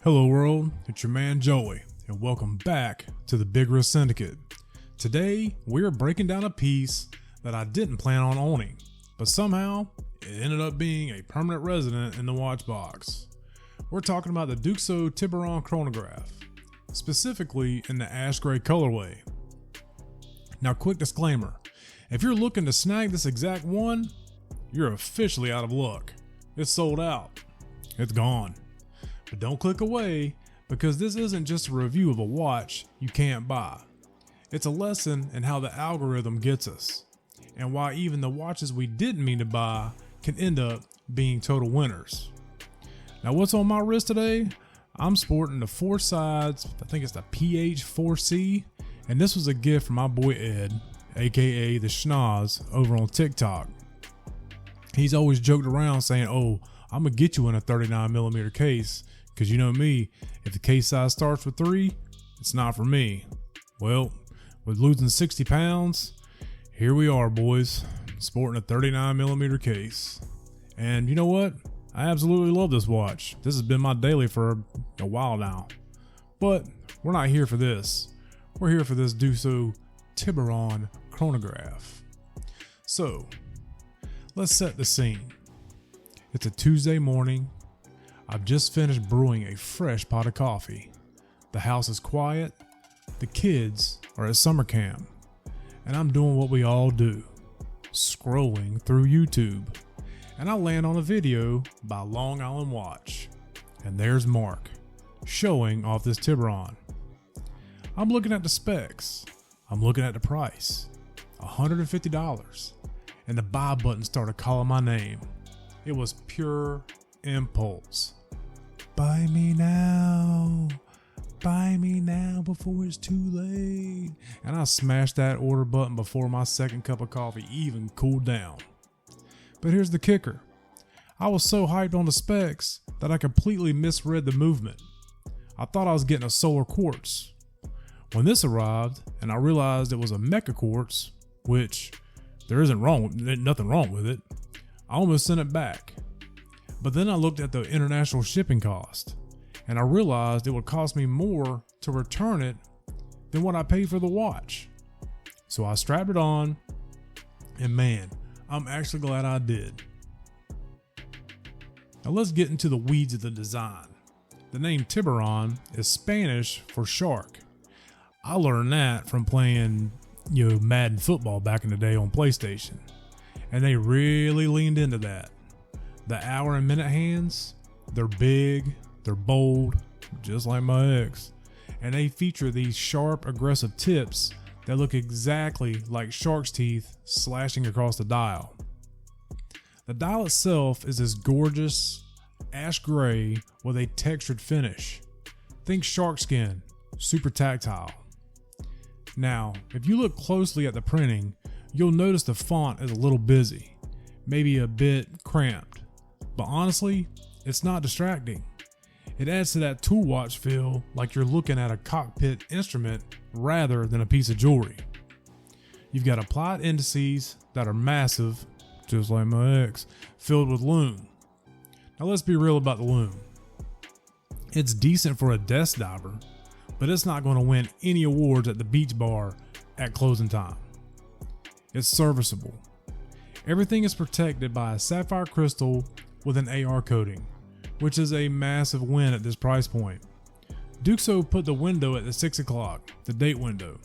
Hello world, it's your man Joey, and welcome back to the Big Risk Syndicate. Today, we're breaking down a piece that I didn't plan on owning, but somehow it ended up being a permanent resident in the watch box. We're talking about the Duxot Tiburon Chronograph, specifically in the ash gray colorway. Now, quick disclaimer, if you're looking to snag this exact one, you're officially out of luck. It's sold out. It's gone. But don't click away, because this isn't just a review of a watch you can't buy. It's a lesson in how the algorithm gets us, and why even the watches we didn't mean to buy can end up being total winners. Now, what's on my wrist today? I'm sporting the Four Sides, I think it's the PH4C, and this was a gift from my boy Ed, aka the Schnoz, over on TikTok. He's always joked around saying, "Oh, I'm gonna get you in a 39mm case, because you know me, if the case size starts with 3, it's not for me." Well, with losing 60 pounds, here we are, boys, sporting a 39mm case. And you know what? I absolutely love this watch. This has been my daily for a while now. But we're not here for this. We're here for this Duxot Tiburon Chronograph. So, let's set the scene. It's a Tuesday morning. I've just finished brewing a fresh pot of coffee. The house is quiet. The kids are at summer camp. And I'm doing what we all do, scrolling through YouTube. And I land on a video by Long Island Watch. And there's Mark, showing off this Tiburon. I'm looking at the specs. I'm looking at the price, $150. And the buy button started calling my name. It was pure impulse. Buy me now. Buy me now before it's too late. And I smashed that order button before my second cup of coffee even cooled down. But here's the kicker. I was so hyped on the specs that I completely misread the movement. I thought I was getting a solar quartz. When this arrived and I realized it was a Meca-Quartz, which there isn't nothing wrong with it, I almost sent it back. But then I looked at the international shipping cost, and I realized it would cost me more to return it than what I paid for the watch. So I strapped it on, and man, I'm actually glad I did. Now let's get into the weeds of the design. The name Tiburon is Spanish for shark. I learned that from playing, Madden football back in the day on PlayStation. And they really leaned into that. The hour and minute hands, they're big, they're bold, just like my ex. And they feature these sharp, aggressive tips that look exactly like shark's teeth slashing across the dial. The dial itself is this gorgeous ash gray with a textured finish. Think shark skin, super tactile. Now, if you look closely at the printing, you'll notice the font is a little busy, maybe a bit cramped, but honestly, it's not distracting. It adds to that tool watch feel like you're looking at a cockpit instrument rather than a piece of jewelry. You've got applied indices that are massive, just like my ex, filled with lume. Now let's be real about the lume. It's decent for a desk diver, but it's not going to win any awards at the beach bar at closing time. It's serviceable. Everything is protected by a sapphire crystal with an AR coating, which is a massive win at this price point. Duxot put the window at the 6 o'clock, the date window,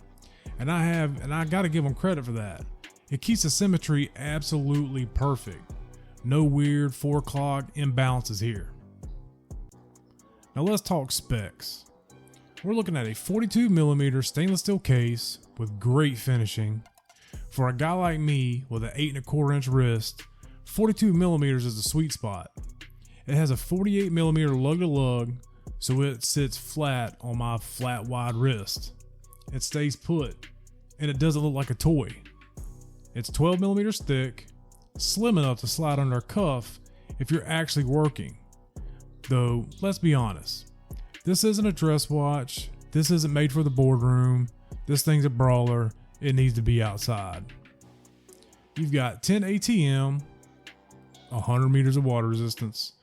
and I gotta give them credit for that. It keeps the symmetry absolutely perfect. No weird 4 o'clock imbalances here. Now let's talk specs. We're looking at a 42mm stainless steel case with great finishing. For a guy like me with an 8 1/4 inch wrist, 42mm is the sweet spot. It has a 48mm lug-to-lug, so it sits flat on my flat wide wrist. It stays put, and it doesn't look like a toy. It's 12mm thick, slim enough to slide under a cuff if you're actually working. Though, let's be honest, this isn't a dress watch, this isn't made for the boardroom, this thing's a brawler, it needs to be outside. You've got 10 ATM, 100 meters of water resistance,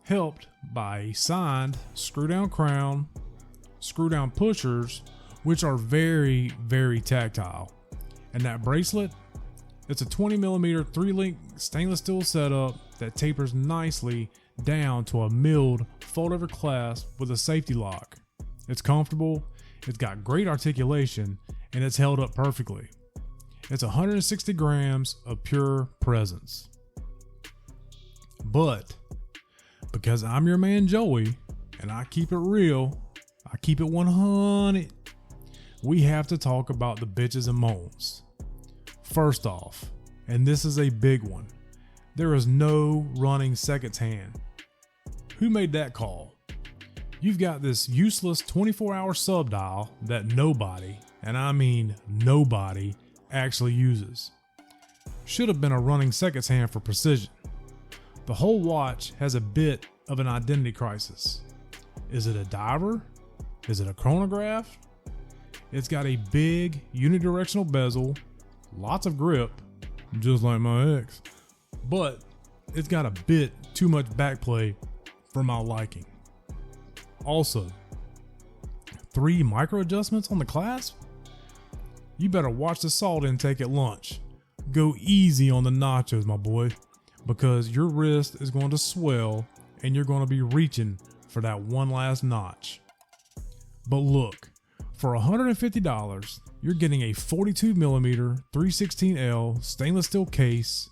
helped by a signed screw down crown, screw down pushers, which are very, very tactile. And that bracelet, it's a 20mm 3-link stainless steel setup that tapers nicely down to a milled fold-over clasp with a safety lock. It's comfortable, it's got great articulation, and it's held up perfectly. It's 160 grams of pure presence. But because I'm your man Joey, and I keep it real, I keep it 100, we have to talk about the bitches and moans. First off, and this is a big one, there is no running seconds hand. Who made that call? You've got this useless 24-hour subdial that nobody, and I mean nobody, actually uses. Should have been a running seconds hand for precision. The whole watch has a bit of an identity crisis. Is it a diver? Is it a chronograph? It's got a big unidirectional bezel, lots of grip, just like my ex, but it's got a bit too much backplay for my liking. Also, 3 micro adjustments on the clasp? You better watch the salt intake at lunch. Go easy on the nachos, my boy, because your wrist is going to swell and you're going to be reaching for that one last notch. But look, for $150, you're getting a 42mm 316L stainless steel case,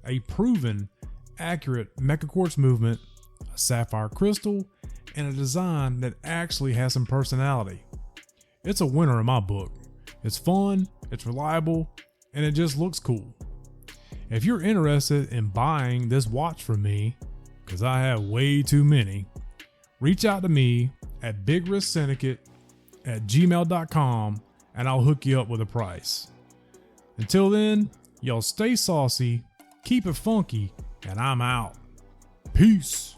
a proven, accurate Meca-Quartz movement, a sapphire crystal, and a design that actually has some personality. It's a winner in my book. It's fun, it's reliable, and it just looks cool. If you're interested in buying this watch from me, because I have way too many, reach out to me at bigwristsyndicate@gmail.com and I'll hook you up with a price. Until then, y'all stay saucy, keep it funky, and I'm out. Peace.